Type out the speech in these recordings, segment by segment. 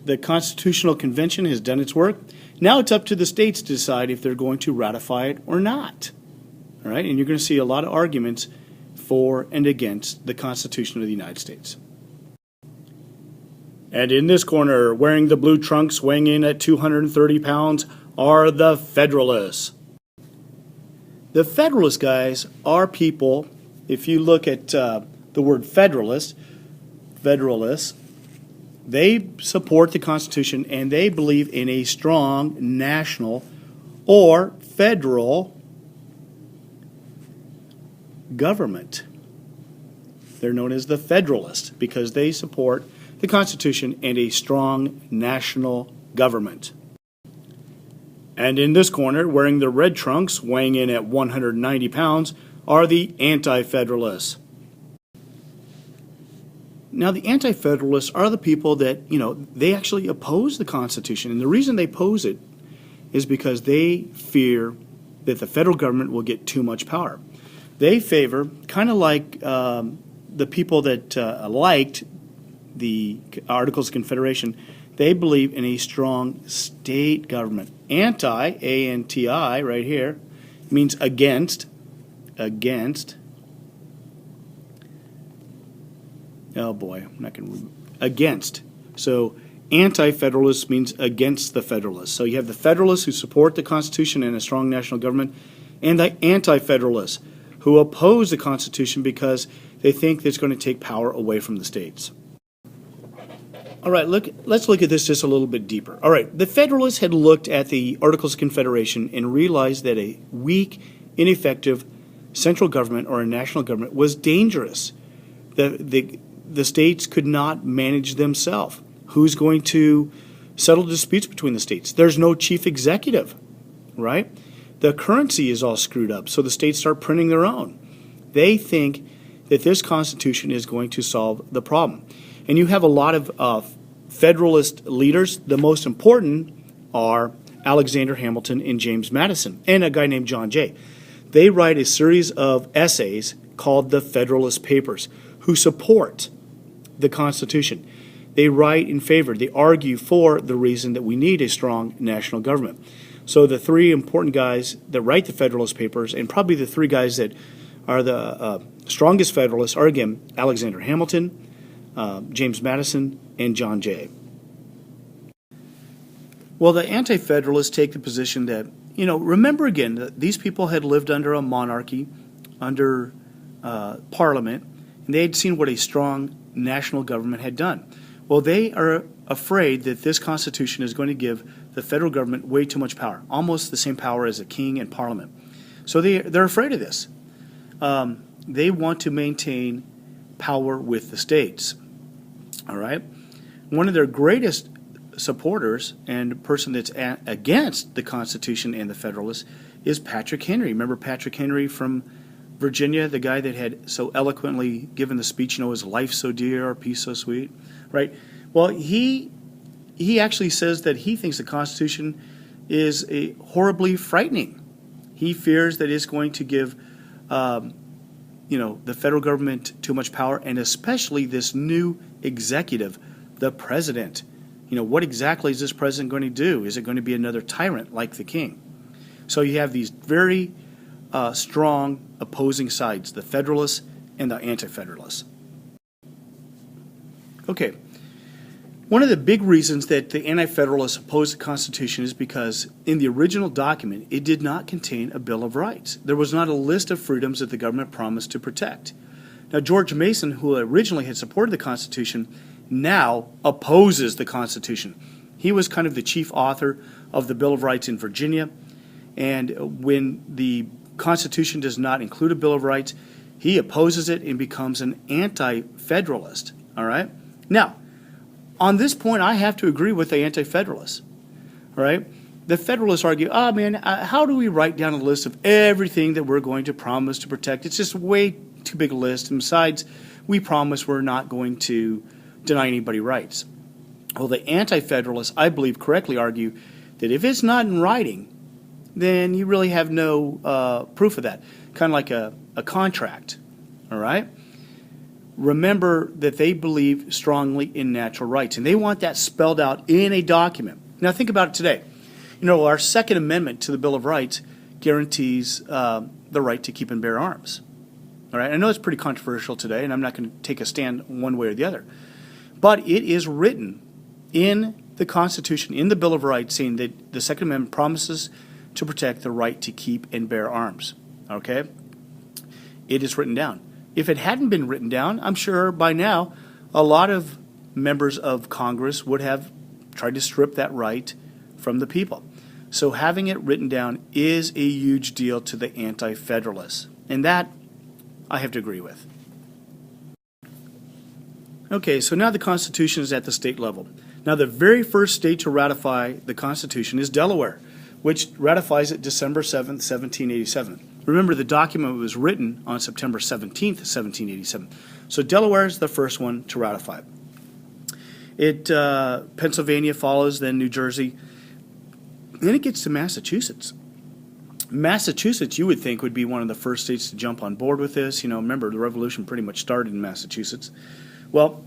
The Constitutional Convention has done its work. Now it's up to the states to decide if they're going to ratify it or not. All right, and you're going to see a lot of arguments for and against the Constitution of the United States. And in this corner, wearing the blue trunks, weighing in at 230 pounds, are the Federalists. The Federalist guys are people, if you look at the word Federalist, they support the Constitution and they believe in a strong national or federal government. They're known as the Federalists because they support the Constitution and a strong national government. And in this corner, wearing the red trunks, weighing in at 190 pounds, are the Anti-Federalists. Now, the Anti-Federalists are the people that, they actually oppose the Constitution. And the reason they oppose it is because they fear that the federal government will get too much power. They favor, kind of like the people that liked the Articles of Confederation, they believe in a strong state government. Anti, A-N-T-I, right here, means against. Oh boy, I'm not going to. Against. So Anti-Federalist means against the Federalists. So you have the Federalists who support the Constitution and a strong national government, and the Anti-Federalists who oppose the Constitution because they think it's going to take power away from the states. All right, let's look at this just a little bit deeper. All right, the Federalists had looked at the Articles of Confederation and realized that a weak, ineffective central government or a national government was dangerous. The states could not manage themselves. Who's going to settle disputes between the states? There's no chief executive, right? The currency is all screwed up, so the states start printing their own. They think that this Constitution is going to solve the problem. And you have a lot of Federalist leaders. The most important are Alexander Hamilton and James Madison, and a guy named John Jay. They write a series of essays called the Federalist Papers, who support the Constitution. They write in favor, they argue for the reason that we need a strong national government. So the three important guys that write the Federalist Papers, and probably the three guys that are the strongest Federalists, are again Alexander Hamilton, James Madison, and John Jay. Well, the Anti-Federalists take the position that, remember again, that these people had lived under a monarchy, under Parliament, and they had seen what a strong national government had done. Well, they are afraid that this Constitution is going to give the federal government way too much power, almost the same power as a king and Parliament. So they're afraid of this. They want to maintain power with the states. All right? One of their greatest supporters and person that's against the Constitution and the Federalists is Patrick Henry. Remember Patrick Henry from Virginia, the guy that had so eloquently given the speech, his life so dear, our peace so sweet, right? Well, he actually says that he thinks the Constitution is horribly frightening. He fears that it's going to give the federal government too much power, and especially this new executive, the president. What exactly is this president going to do? Is it going to be another tyrant like the king? So you have these very strong opposing sides, the Federalists and the Anti-Federalists. Okay. One of the big reasons that the Anti-Federalists opposed the Constitution is because in the original document, it did not contain a Bill of Rights. There was not a list of freedoms that the government promised to protect. Now, George Mason, who originally had supported the Constitution, now opposes the Constitution. He was kind of the chief author of the Bill of Rights in Virginia, and when the Constitution does not include a Bill of Rights, he opposes it and becomes an Anti-Federalist. All right? Now, on this point, I have to agree with the Anti-Federalists. All right? The Federalists argue, how do we write down a list of everything that we're going to promise to protect? It's just way too big a list. And besides, we promise we're not going to deny anybody rights. Well, the Anti-Federalists, I believe, correctly argue that if it's not in writing, then you really have no proof of that. Kind of like a contract. All right? remember that they believe strongly in natural rights, and they want that spelled out in a document. Now think about it today. Our Second Amendment to the Bill of Rights guarantees the right to keep and bear arms. All right, I know it's pretty controversial today, and I'm not going to take a stand one way or the other. But it is written in the Constitution, in the Bill of Rights, saying that the Second Amendment promises to protect the right to keep and bear arms. Okay? It is written down. If it hadn't been written down, I'm sure by now a lot of members of Congress would have tried to strip that right from the people. So having it written down is a huge deal to the Anti-Federalists. And that I have to agree with. Okay, so now the Constitution is at the state level. Now the very first state to ratify the Constitution is Delaware, which ratifies it December 7th, 1787. Remember, the document was written on September 17th, 1787. So Delaware is the first one to ratify it. Pennsylvania follows, then New Jersey. Then it gets to Massachusetts. Massachusetts, you would think, would be one of the first states to jump on board with this. Remember, the revolution pretty much started in Massachusetts. Well,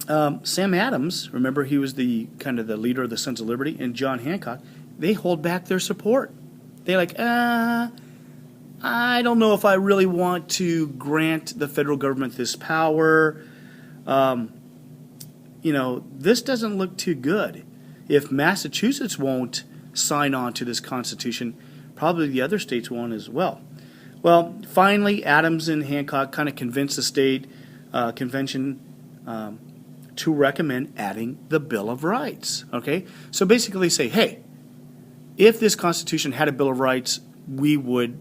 Sam Adams, remember, he was the leader of the Sons of Liberty, and John Hancock, they hold back their support. They're like, I don't know if I really want to grant the federal government this power. This doesn't look too good. If Massachusetts won't sign on to this Constitution, probably the other states won't as well. Well, finally, Adams and Hancock kind of convinced the state convention to recommend adding the Bill of Rights. Okay, so basically say, hey, if this Constitution had a Bill of Rights, we would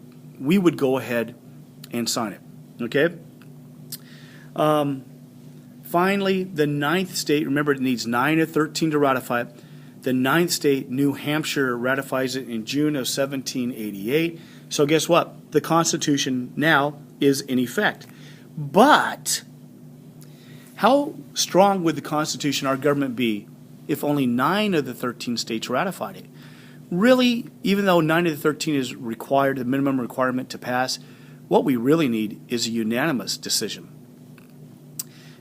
go ahead and sign it. Okay. Finally, the ninth state. Remember, it needs 9 of 13 to ratify it. The ninth state, New Hampshire, ratifies it in June of 1788. So guess what? The Constitution now is in effect. But how strong would the Constitution, our government, be if only 9 of the 13 states ratified it? Really, even though 9 of the 13 is required, the minimum requirement to pass, what we really need is a unanimous decision.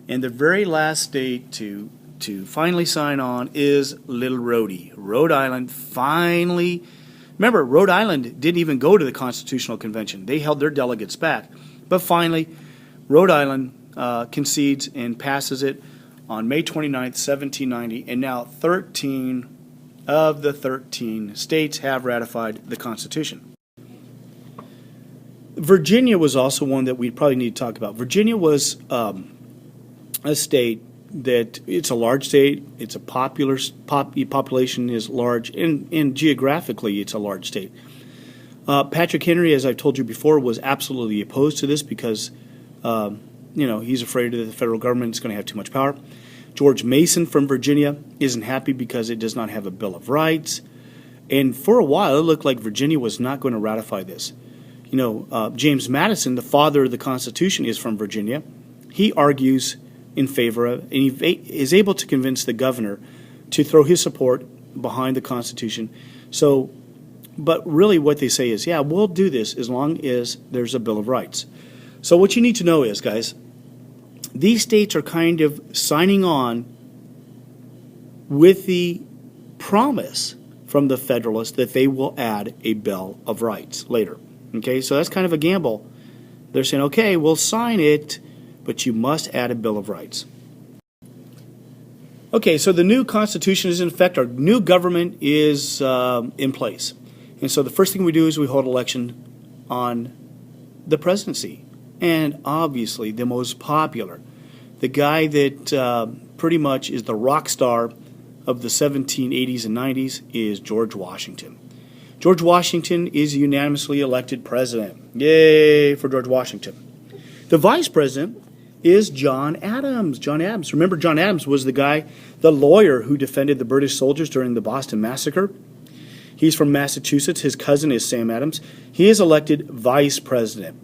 And the very last state to finally sign on is Little Rhodey. Rhode Island finally. Remember, Rhode Island didn't even go to the Constitutional Convention. They held their delegates back. But finally, Rhode Island concedes and passes it on May 29th, 1790. And now 13 of the 13 states have ratified the Constitution. Virginia was also one that we probably need to talk about. Virginia was a state that it's a large state, it's a population is large, and geographically it's a large state. Patrick Henry, as I've told you before, was absolutely opposed to this because he's afraid that the federal government is going to have too much power. George Mason from Virginia isn't happy because it does not have a Bill of Rights. And for a while, it looked like Virginia was not going to ratify this. James Madison, the father of the Constitution, is from Virginia. He argues in favor of, and he is able to convince the governor to throw his support behind the Constitution. So, but really what they say is, yeah, we'll do this as long as there's a Bill of Rights. So what you need to know is, guys, these states are kind of signing on with the promise from the Federalists that they will add a Bill of Rights later. Okay, so that's kind of a gamble. They're saying, okay, we'll sign it, but you must add a Bill of Rights. Okay, so the new Constitution is in effect. Our new government is in place. And so the first thing we do is we hold election on the presidency. And obviously the most popular, the guy that pretty much is the rock star of the 1780s and 90s is George Washington. George Washington is unanimously elected president. Yay for George Washington. The vice president is John Adams. John Adams. Remember, John Adams was the guy, the lawyer who defended the British soldiers during the Boston Massacre. He's from Massachusetts. His cousin is Sam Adams. He is elected vice president.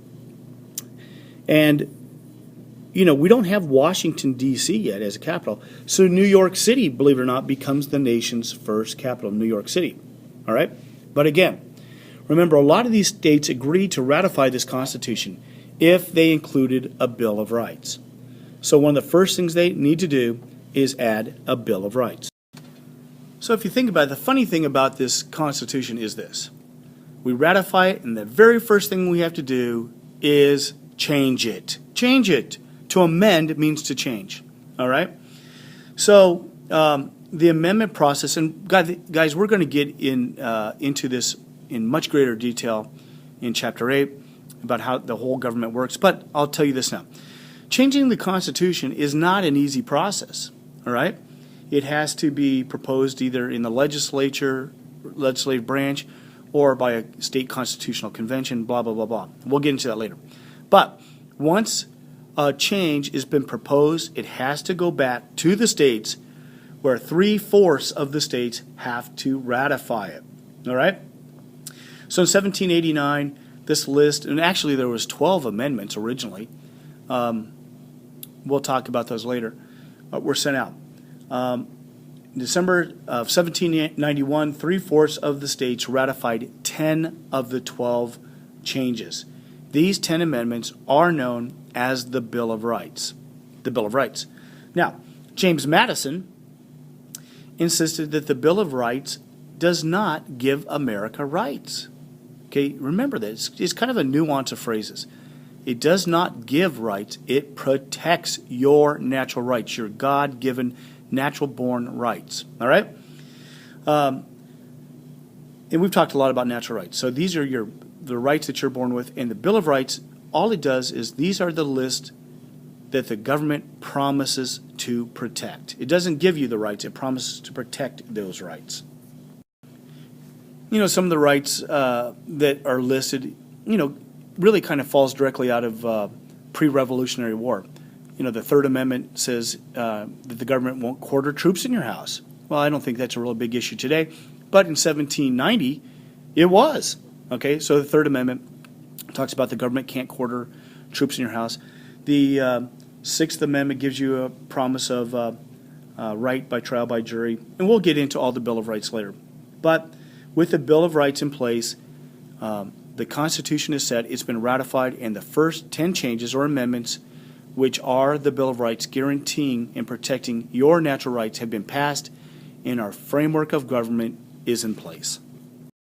And, we don't have Washington, D.C. yet as a capital. So New York City, believe it or not, becomes the nation's first capital, New York City. All right? But again, remember, a lot of these states agreed to ratify this Constitution if they included a Bill of Rights. So one of the first things they need to do is add a Bill of Rights. So if you think about it, the funny thing about this Constitution is this. We ratify it, and the very first thing we have to do is change it. Change it. To amend means to change. All right? So the amendment process, and guys, we're going to get into this in much greater detail in Chapter 8 about how the whole government works, but I'll tell you this now. Changing the Constitution is not an easy process. All right? It has to be proposed either in the legislative branch or by a state constitutional convention, blah, blah, blah, blah. We'll get into that later. But once a change has been proposed, it has to go back to the states where 3/4 of the states have to ratify it. All right? So in 1789, this list, and actually there was 12 amendments originally. We'll talk about those later. Were sent out. In December of 1791, 3/4 of the states ratified 10 of the 12 changes. These 10 amendments are known as the Bill of Rights. The Bill of Rights. Now, James Madison insisted that the Bill of Rights does not give America rights. Okay, remember this. It's kind of a nuance of phrases. It does not give rights. It protects your natural rights, your God-given, natural-born rights. All right? And we've talked a lot about natural rights. So these are the rights that you're born with. And the Bill of Rights, all it does is these are the list that the government promises to protect. It doesn't give you the rights. It promises to protect those rights. You know, some of the rights that are listed, really kind of falls directly out of pre-Revolutionary War. The Third Amendment says that the government won't quarter troops in your house. Well, I don't think that's a real big issue today, but in 1790, it was. Okay, so the Third Amendment talks about the government can't quarter troops in your house. The Sixth Amendment gives you a promise of right by trial by jury, and we'll get into all the Bill of Rights later. But with the Bill of Rights in place, the Constitution is set, it's been ratified, and the first 10 changes or amendments, which are the Bill of Rights guaranteeing and protecting your natural rights, have been passed, and our framework of government is in place.